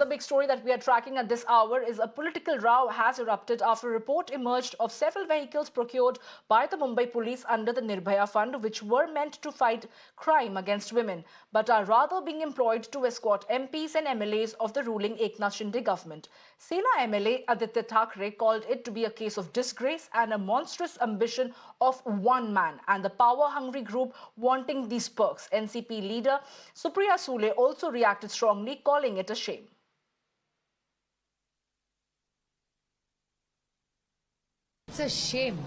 another big story that we are tracking at this hour is a political row has erupted after a report emerged of several vehicles procured by the Mumbai police under the Nirbhaya fund, which were meant to fight crime against women, but are rather being employed to escort MPs and MLAs of the ruling Eknath Shinde government. Sena MLA Aaditya Thackeray called it to be a case of disgrace and a monstrous ambition of one man and the power-hungry group wanting these perks. NCP leader Supriya Sule also reacted strongly, calling it a shame. It's a shame.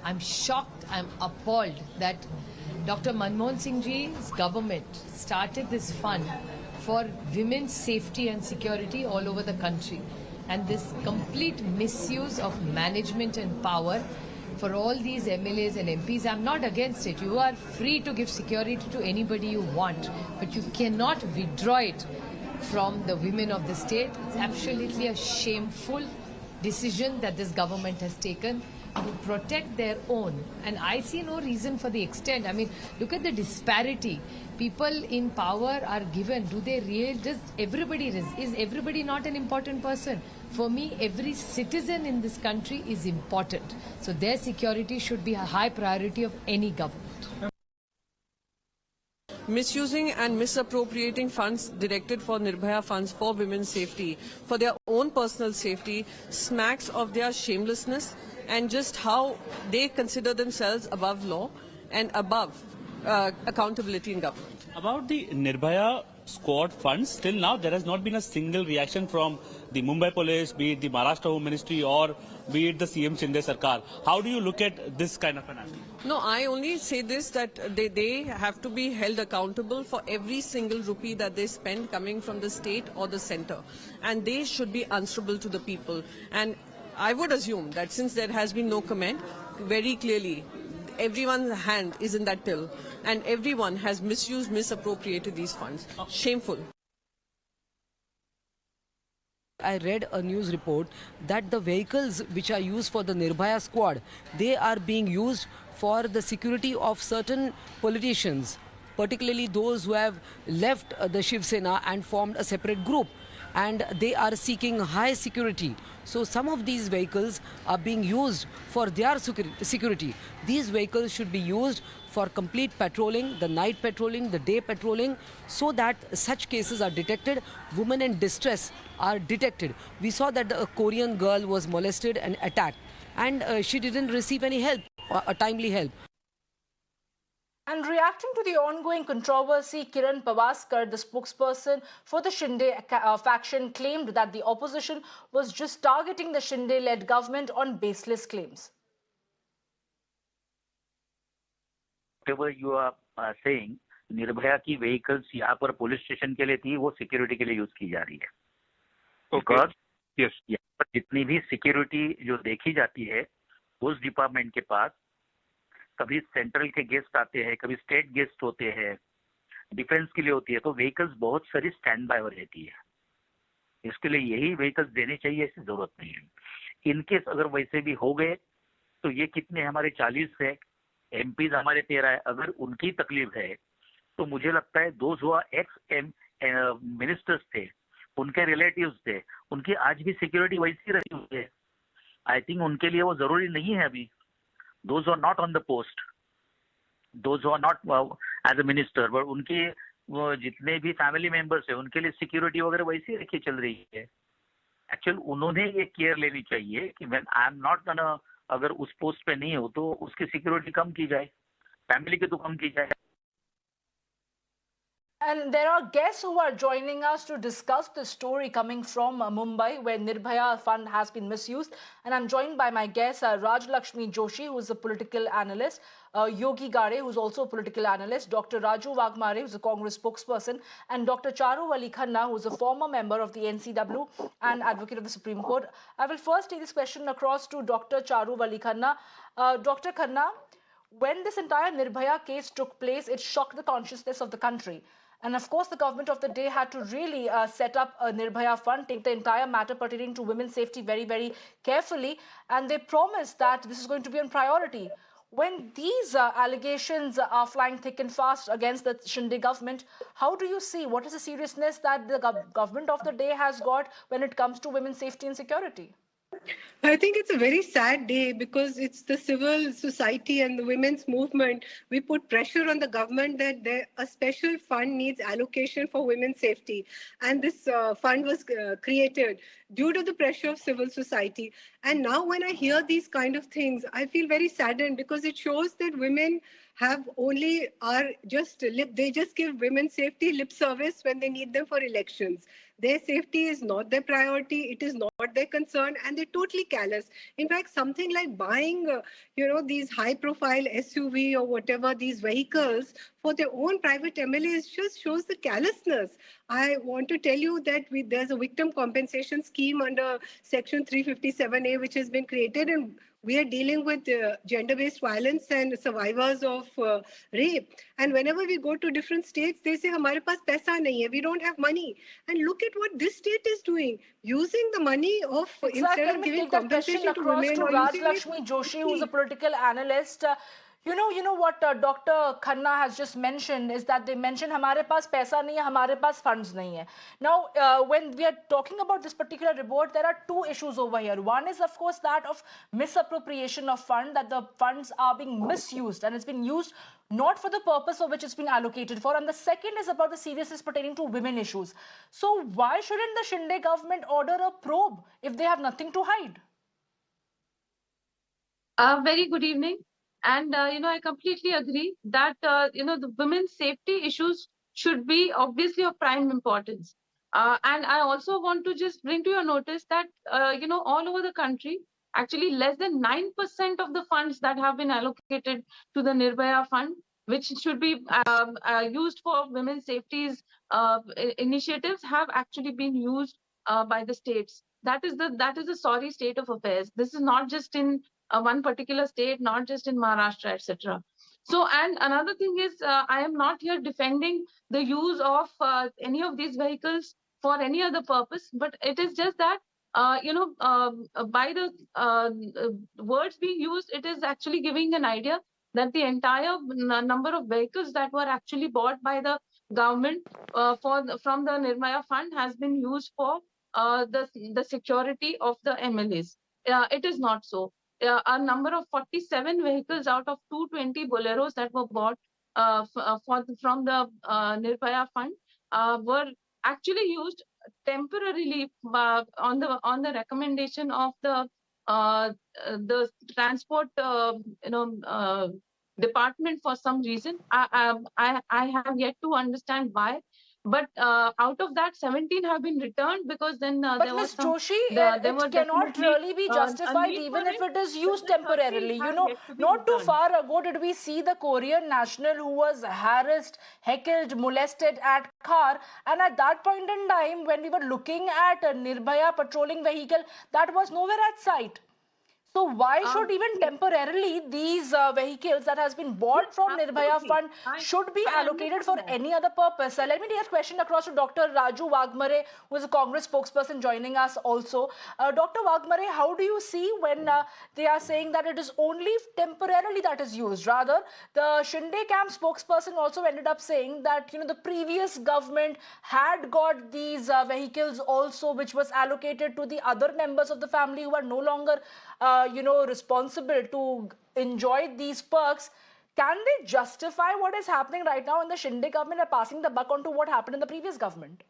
I'm shocked, I'm appalled that Dr. Manmohan Singh ji's government started this fund for women's safety and security all over the country. And this complete misuse of management and power for all these MLAs and MPs, I'm not against it. You are free to give security to anybody you want, but you cannot withdraw it from the women of the state. It's absolutely a shameful decision that this government has taken to protect their own. And I see no reason for the extent. I mean, look at the disparity. People in power are given. Do they really? Does everybody is everybody not an important person? For me, every citizen in this country is important. So their security should be a high priority of any government. Misusing and misappropriating funds directed for Nirbhaya funds for women's safety, for their own personal safety, smacks of their shamelessness and just how they consider themselves above law and above accountability in government. About the Nirbhaya squad funds, till now there has not been a single reaction from the Mumbai police, be it the Maharashtra Home Ministry or be it the CM Shinde Sarkar. How do you look at this kind of an act? No, I only say this, that they have to be held accountable for every single rupee that they spend coming from the state or the centre. And they should be answerable to the people. And I would assume that since there has been no comment, very clearly everyone's hand is in that till and everyone has misused, misappropriated these funds. Shameful. I read a news report that the vehicles which are used for the Nirbhaya squad, they are being used for the security of certain politicians, particularly those who have left the Shiv Sena and formed a separate group, and they are seeking high security. So some of these vehicles are being used for their security. These vehicles should be used for complete patrolling, the night patrolling, the day patrolling, so that such cases are detected, women in distress are detected. We saw that a Korean girl was molested and attacked, and she didn't receive any help, timely help. And reacting to the ongoing controversy, Kiran Pavaskar, the spokesperson for the Shinde faction, claimed that the opposition was just targeting the Shinde-led government on baseless claims. Whatever you are saying, Nirbhaya की vehicles यहाँ पर police station के लिए थी, वो security के लिए use की जा रही है. Because yes, यहाँ पर जितनी भी security जो देखी जाती है, उस department के पास कभी सेंट्रल के गेस्ट आते हैं, कभी स्टेट गेस्ट होते हैं, डिफेंस के लिए होती है, तो व्हीकल्स बहुत सारी स्टैंड बाय हो रहती है. इसके लिए यही व्हीकल्स देने चाहिए, ऐसी जरूरत नहीं है. इनकेस अगर वैसे भी हो गए तो ये कितने हमारे 40 है, एमपीज हमारे 13 है. अगर उनकी तकलीफ है तो मुझे लगता है दोज हुआ एक्स मिनिस्टर्स थे, उनके रिलेटिव्स थे, उनकी आज भी सिक्योरिटी वैसी रही हुई है. आई थिंक उनके लिए वो जरूरी नहीं है अभी. Those who are not on the post, those who are not as a minister, but उनके जितने भी फैमिली मेंबर्स हैं, उनके लिए सिक्योरिटी वगैरह वैसी रखी चल रही है. एक्चुअल उन्होंने ये केयर लेनी चाहिए कि when I am not gonna, अगर उस पोस्ट पे नहीं हो तो उसकी सिक्योरिटी कम की जाए, फैमिली की तो कम की जाए. And there are guests who are joining us to discuss the story coming from Mumbai, where Nirbhaya fund has been misused. And I'm joined by my guest, Raj Lakshmi Joshi, who is a political analyst, Yogi Gare, who's also a political analyst, Dr. Raju Wagmare, who's a Congress spokesperson, and Dr. Charu Wali Khanna, who's a former member of the NCW and advocate of the Supreme Court. I will first take this question across to Dr. Charu Wali Khanna. Dr. Khanna, when this entire Nirbhaya case took place, it shocked the consciousness of the country. And of course, the government of the day had to really set up a Nirbhaya fund, take the entire matter pertaining to women's safety very, very carefully. And they promised that this is going to be on priority. When these allegations are flying thick and fast against the Shinde government, how do you see what is the seriousness that the government of the day has got when it comes to women's safety and security? I think it's a very sad day because it's the civil society and the women's movement. We put pressure on the government that a special fund needs allocation for women's safety. And this fund was created due to the pressure of civil society. And now when I hear these kind of things, I feel very saddened because it shows that women have only are just they just give women safety lip service when they need them for elections. Their safety is not their priority, it is not their concern, and they're totally callous. In fact, something like buying these high profile SUV or whatever, these vehicles for their own private MLAs just shows the callousness. I want to tell you that there's a victim compensation scheme under section 357A which has been created, and we are dealing with gender-based violence and survivors of rape. And whenever we go to different states, they say, "Hamare paas paisa nahi hai, we don't have money." And look at what this state is doing, using the money of Exactly. instead Let of me giving take that question compensation to across women to or Raj using it. Lakshmi Joshi, who's a political analyst. You know what Dr. Khanna has just mentioned is that they mentioned हमारे पास पैसा नहीं है, हमारे पास funds नहीं है. Now, when we are talking about this particular report, there are two issues over here. One is, of course, that of misappropriation of fund, that the funds are being misused and it's been used not for the purpose for which it's been allocated for. And the second is about the seriousness pertaining to women issues. So why shouldn't the Shinde government order a probe if they have nothing to hide? Very good evening. And, I completely agree that, the women's safety issues should be obviously of prime importance. And I also want to just bring to your notice that, all over the country, actually less than 9% of the funds that have been allocated to the Nirbhaya fund, which should be used for women's safeties initiatives, have actually been used by the states. That is a sorry state of affairs. This is not just in one particular state, not just in Maharashtra, etc. So, and another thing is, I am not here defending the use of any of these vehicles for any other purpose, but it is just that, by the words being used, it is actually giving an idea that the entire number of vehicles that were actually bought by the government from the Nirmaya fund has been used for the security of the MLAs. It is not so. A number of 47 vehicles out of 220 Boleros that were bought from the Nirbhaya fund were actually used temporarily on the recommendation of the transport department for some reason. I have yet to understand why. But out of that, 17 have been returned because then But there was Ms. some. Joshi, There it was cannot definitely really be a justified need for even if it. it is Then used the 13 temporarily. You have know, yet to be not too returned. far ago did we see the Korean national who was harassed, heckled, molested at car. And at that point in time, when we were looking at a Nirbhaya patrolling vehicle, that was nowhere at sight. So why should even temporarily these vehicles that has been bought from Nirbhaya Absolutely. fund should be I allocated for understand that. any other purpose? Let me take a question across to Dr. Raju Wagmare, who is a Congress spokesperson joining us also. Dr. Wagmare, how do you see when they are saying that it is only temporarily that is used? Rather, the Shinde camp spokesperson also ended up saying that the previous government had got these vehicles also, which was allocated to the other members of the family who are no longer responsible to enjoy these perks. Can they justify what is happening right now in the Shinde government and passing the buck on to what happened in the previous government?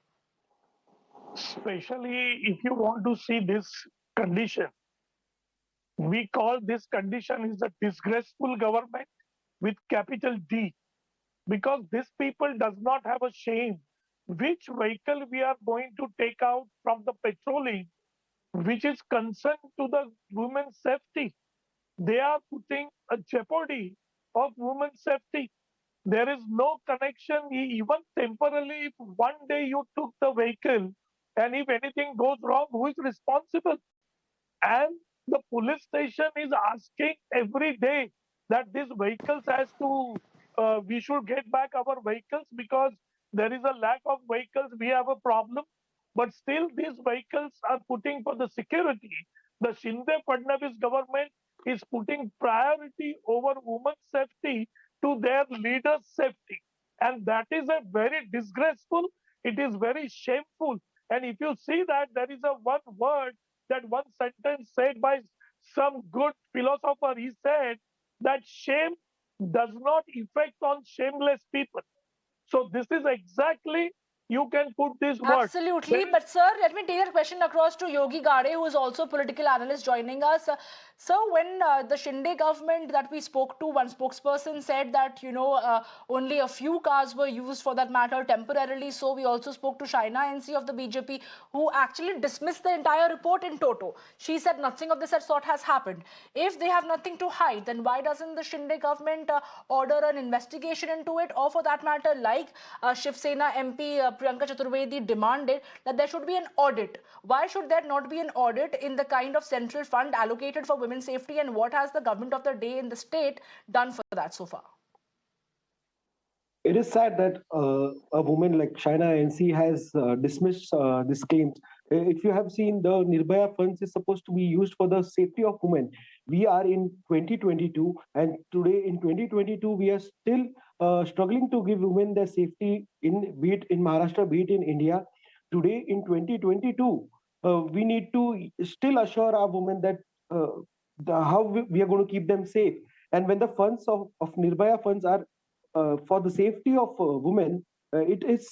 Especially if you want to see this condition, we call this condition is a disgraceful government with capital D, because this people does not have a shame which vehicle we are going to take out from the patrolling, which is concerned to the women's safety. They are putting a jeopardy of women's safety. There is no connection, even temporarily. If one day you took the vehicle and if anything goes wrong, who is responsible? And the police station is asking every day that these vehicles has to, we should get back our vehicles because there is a lack of vehicles. We have a problem. But still, these vehicles are putting for the security. The Shinde-Fadnavis government is putting priority over women's safety to their leaders' safety. And that is a very disgraceful, it is very shameful. And if you see that, there is a one word, that one sentence said by some good philosopher, he said that shame does not affect on shameless people. So this is exactly, you can put this word. Absolutely. But, sir, let me take a question across to Yogi Gade, who is also a political analyst joining us. So, when the Shinde government that we spoke to, one spokesperson said that, only a few cars were used for that matter temporarily. So, we also spoke to Shaina NC of the BJP, who actually dismissed the entire report in toto. She said nothing of this sort has happened. If they have nothing to hide, then why doesn't the Shinde government order an investigation into it? Or for that matter, like Shiv Sena MP Priyanka Chaturvedi demanded that there should be an audit. Why should there not be an audit in the kind of central fund allocated for women's safety, and what has the government of the day in the state done for that so far? It is sad that a woman like Shaina NC has dismissed this claim. If you have seen, the Nirbhaya funds is supposed to be used for the safety of women. We are in 2022, and today in 2022, we are still struggling to give women their safety, be it in Maharashtra, be it in India. Today in 2022, we need to still assure our women that how we are going to keep them safe. And when the funds of Nirbhaya funds are for the safety of women, it is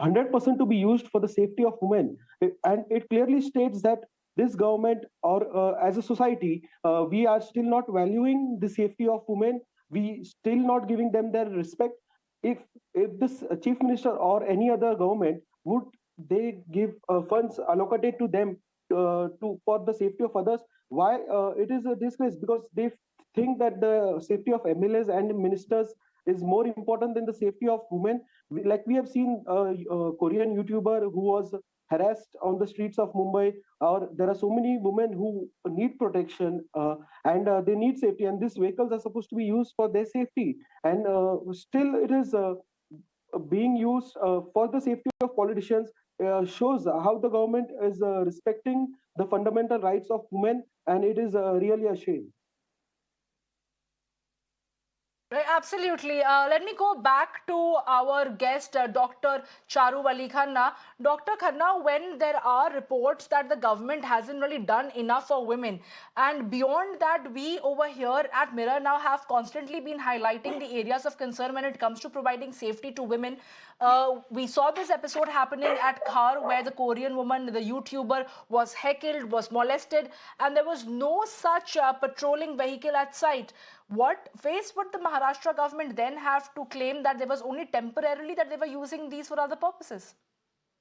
100% to be used for the safety of women. And it clearly states that this government, or as a society, we are still not valuing the safety of women. We still not giving them their respect. If this chief minister or any other government would they give funds allocated to them for the safety of others, why it is a disgrace? Because they think that the safety of MLAs and ministers is more important than the safety of women. Like we have seen a Korean YouTuber who was harassed on the streets of Mumbai, or there are so many women who need protection and they need safety, and these vehicles are supposed to be used for their safety. And still it is being used for the safety of politicians, shows how the government is respecting the fundamental rights of women, and it is really a shame. Right, absolutely. Let me go back to our guest, Dr. Charu Ali Khanna. Dr. Khanna, when there are reports that the government hasn't really done enough for women, and beyond that, we over here at Mirror now have constantly been highlighting the areas of concern when it comes to providing safety to women. We saw this episode happening at Khar, where the Korean woman, the YouTuber, was heckled, was molested, and there was no such patrolling vehicle at sight. Faced would the Maharashtra government then have to claim that there was only temporarily that they were using these for other purposes?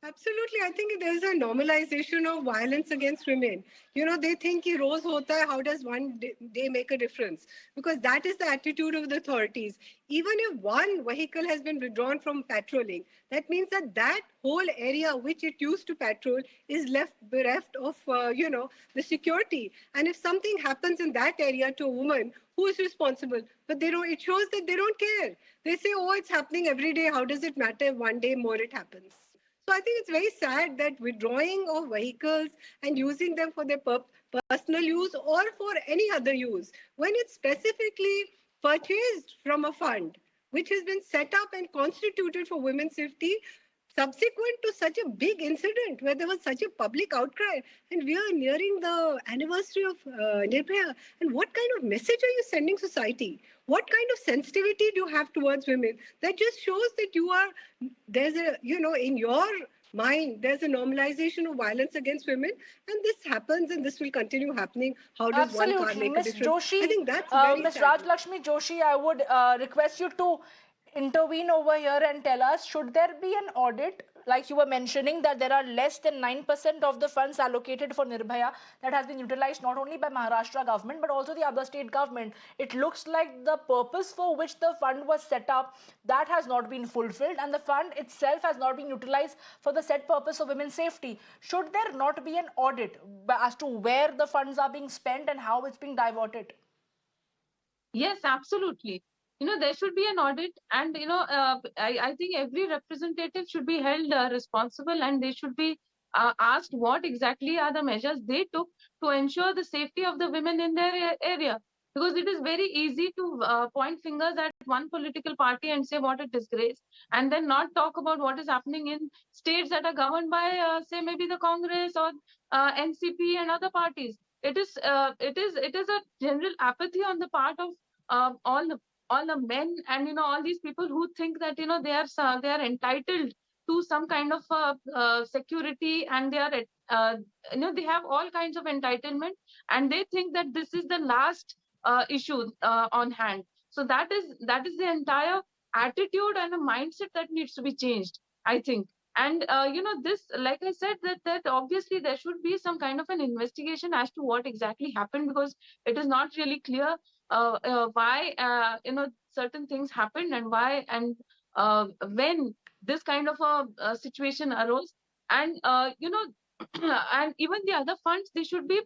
Absolutely. I think there's a normalization of violence against women. They think ki roz hota hai, how does one day make a difference? Because that is the attitude of the authorities. Even if one vehicle has been withdrawn from patrolling, that means that whole area which it used to patrol is left bereft of, the security. And if something happens in that area to a woman, who is responsible? But it shows that they don't care. They say, oh, it's happening every day. How does it matter if one day more it happens? So I think it's very sad that withdrawing of vehicles and using them for their personal use or for any other use, when it's specifically purchased from a fund which has been set up and constituted for women's safety, subsequent to such a big incident where there was such a public outcry, and we are nearing the anniversary of Nirbhaya, and what kind of message are you sending society? What kind of sensitivity do you have towards women? That just shows that there's a, in your mind, there's a normalization of violence against women, and this happens and this will continue happening. How does one car Absolutely. make a Ms. difference? Joshi, I think that's very Ms. sad. Rajlakshmi Joshi, I would request you to intervene over here and tell us, should there be an audit? Like you were mentioning that there are less than 9% of the funds allocated for Nirbhaya that has been utilized not only by Maharashtra government but also the other state government. It looks like the purpose for which the fund was set up, that has not been fulfilled, and the fund itself has not been utilized for the set purpose of women's safety. Should there not be an audit as to where the funds are being spent and how it's being diverted? Yes, absolutely. There should be an audit, and I think every representative should be held responsible, and they should be asked what exactly are the measures they took to ensure the safety of the women in their area. Because it is very easy to point fingers at one political party and say what a disgrace, and then not talk about what is happening in states that are governed by, say, maybe the Congress or NCP and other parties. It is a general apathy on the part of all the men, and all these people who think that they are entitled to some kind of security, and they are they have all kinds of entitlement, and they think that this is the last issue on hand. So that is the entire attitude and a mindset that needs to be changed, I think. And this, like I said, that obviously there should be some kind of an investigation as to what exactly happened, because it is not really clear why certain things happened, and why, and when this kind of a situation arose. And and even the other funds, they should be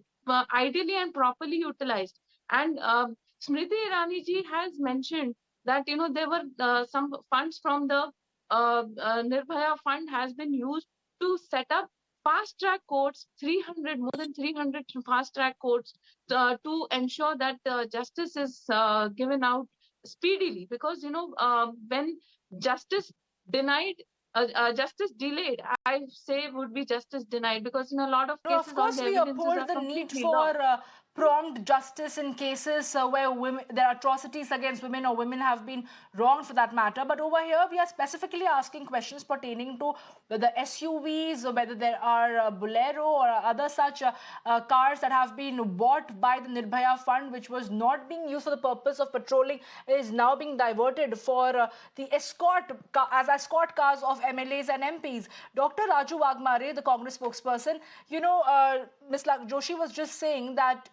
ideally and properly utilized. And Smriti Irani ji has mentioned that there were some funds from the Nirbhaya fund has been used to set up fast track courts, more than 300 fast track courts, to ensure that justice is given out speedily. Because when justice denied, justice delayed, I say, would be justice denied, because in a lot of No, of cases all course, the we evidences uphold are the need completely for wrong. prompt justice in cases where there are atrocities against women, or women have been wronged for that matter. But over here, we are specifically asking questions pertaining to whether SUVs, or whether there are Bolero or other such cars that have been bought by the Nirbhaya fund, which was not being used for the purpose of patrolling, is now being diverted for the as escort cars of MLAs and MPs. Dr. Raju Wagmare, the Congress spokesperson, Ms. Joshi was just saying that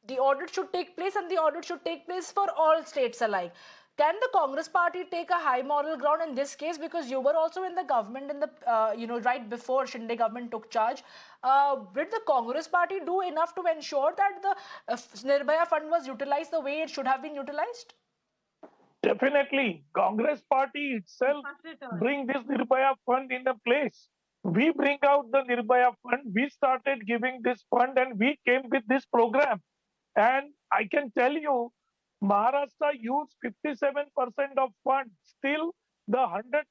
the audit should take place, and the audit should take place for all states alike. Can the Congress party take a high moral ground in this case? Because you were also in the government in the right before Shinde government took charge. Did the Congress party do enough to ensure that the Nirbhaya fund was utilized the way it should have been utilized? Definitely, Congress party itself bring this Nirbhaya fund in a place. We bring out the Nirbhaya fund. We started giving this fund, and we came with this program. And I can tell you, Maharashtra used 57% of fund. Still, the 100%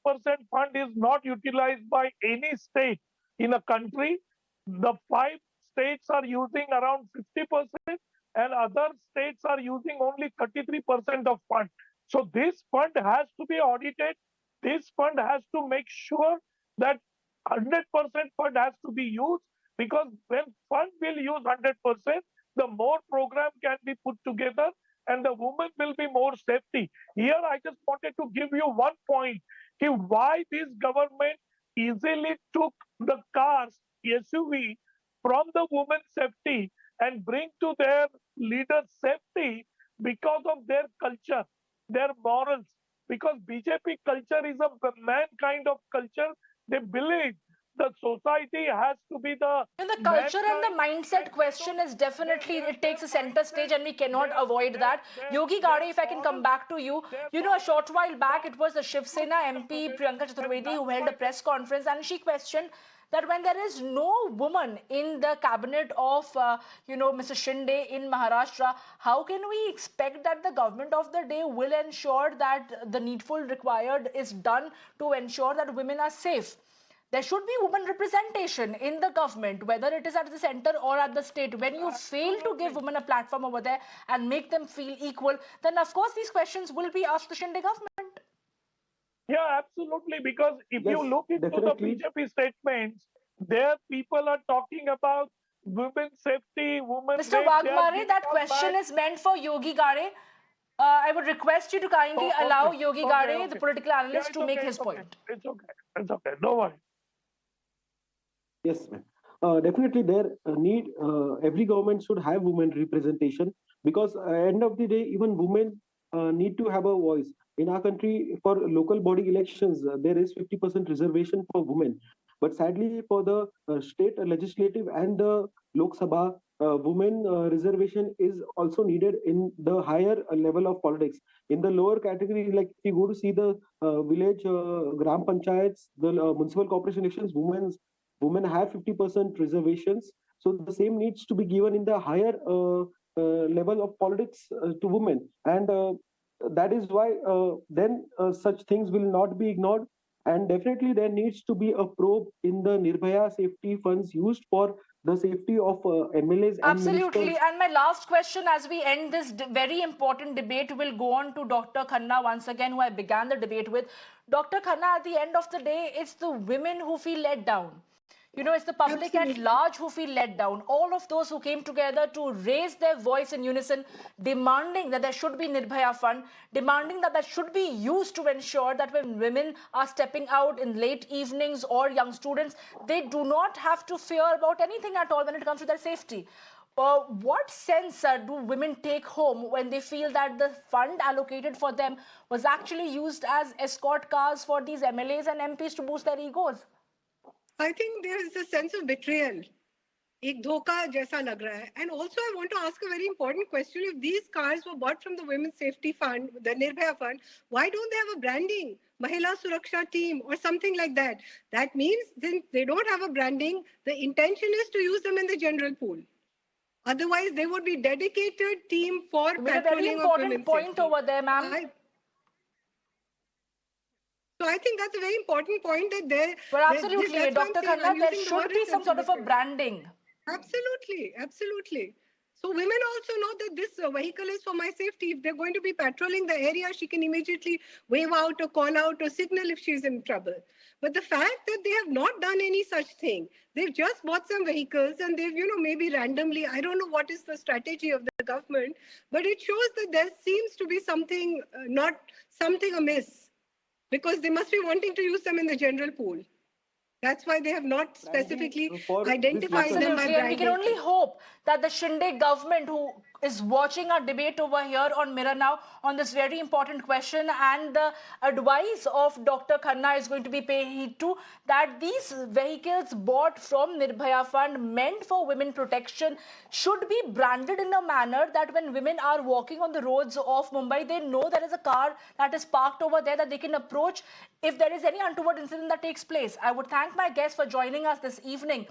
fund is not utilized by any state in a country. The 5 states are using around 50%, and other states are using only 33% of fund. So this fund has to be audited. This fund has to make sure that 100% fund has to be used, because when fund will use 100%, the more program can be put together, and the woman will be more safety. Here, I just wanted to give you one point: why this government easily took the cars, SUV, from the women's safety and bring to their leaders' safety, because of their culture, their morals. Because BJP culture is a man kind of culture. They believe the society has to be the The culture and the mindset question is definitely, it takes a center stage, and we cannot avoid that. Yogi Gade, if I can come back to you, a short while back, it was the Shiv Sena MP Priyanka Chaturvedi who held a press conference, and she questioned that when there is no woman in the cabinet of Mr. Shinde in Maharashtra, how can we expect that the government of the day will ensure that the needful required is done to ensure that women are safe? There should be women representation in the government, whether it is at the center or at the state. When you fail to give women a platform over there and make them feel equal, then of course these questions will be asked the Shinde government. Yeah, absolutely. Because if you Yes, look into definitely. the BJP statements, there people are talking about women's safety, women Mr. rape. They are Wagmare, giving that out question back. is meant for Yogi Gade. I would request you to kindly Oh, allow okay, Yogi okay, Gade, the okay. political Yeah, analyst, it's to make okay, his it's okay, point. it's okay, it's okay. Don't worry. Yes, ma'am. Definitely, there need every government should have women representation, because end of the day, even women need to have a voice. In our country, for local body elections, there is 50% reservation for women. But sadly, for the state legislative and the Lok Sabha, women reservation is also needed in the higher level of politics. In the lower category, like if you go to see the village gram panchayats, the municipal corporation elections, women women have 50% reservations. So the same needs to be given in the higher level of politics to women. And that is why then such things will not be ignored. And definitely there needs to be a probe in the Nirbhaya safety funds used for the safety of MLAs and Absolutely. ministers. And my last question as we end this very important debate will go on to Dr. Khanna once again, who I began the debate with. Dr. Khanna, at the end of the day, it's the women who feel let down. You know, it's the public at Absolutely. large who feel let down. All of those who came together to raise their voice in unison, demanding that there should be Nirbhaya Fund, demanding that that should be used to ensure that when women are stepping out in late evenings or young students, they do not have to fear about anything at all when it comes to their safety. What sense do women take home when they feel that the fund allocated for them was actually used as escort cars for these MLAs and MPs to boost their egos? I think there is a sense of betrayal. एक धोखा जैसा लग रहा है. And also I want to ask a very important question. If these cars were bought from the Women's Safety Fund, the Nirbhaya Fund, why don't they have a branding? Mahila Suraksha Team or something like that. That means since they don't have a branding, the intention is to use them in the general pool. Otherwise, they would be dedicated team for You made a very patrolling of important women's point safety. over there, ma'am. So I think that's a very important point that there. But absolutely, that's why I'm Dr. saying Khanna, I'm there using the should word be some sort of a responsibility. branding. Absolutely, absolutely. So women also know that this vehicle is for my safety. If they're going to be patrolling the area, she can immediately wave out or call out or signal if she's in trouble. But the fact that they have not done any such thing, they've just bought some vehicles and they've, maybe randomly, I don't know what is the strategy of the government, but it shows that there seems to be something, not something amiss, because they must be wanting to use them in the general pool. That's why they have not specifically for this identified them by Absolutely, and we can branding. only hope that the Shinde government, who is watching our debate over here on Mirror Now on this very important question, and the advice of Dr. Khanna is going to be paid heed to, that these vehicles bought from Nirbhaya Fund meant for women protection should be branded in a manner that when women are walking on the roads of Mumbai, they know there is a car that is parked over there that they can approach if there is any untoward incident that takes place. I would thank my guests for joining us this evening.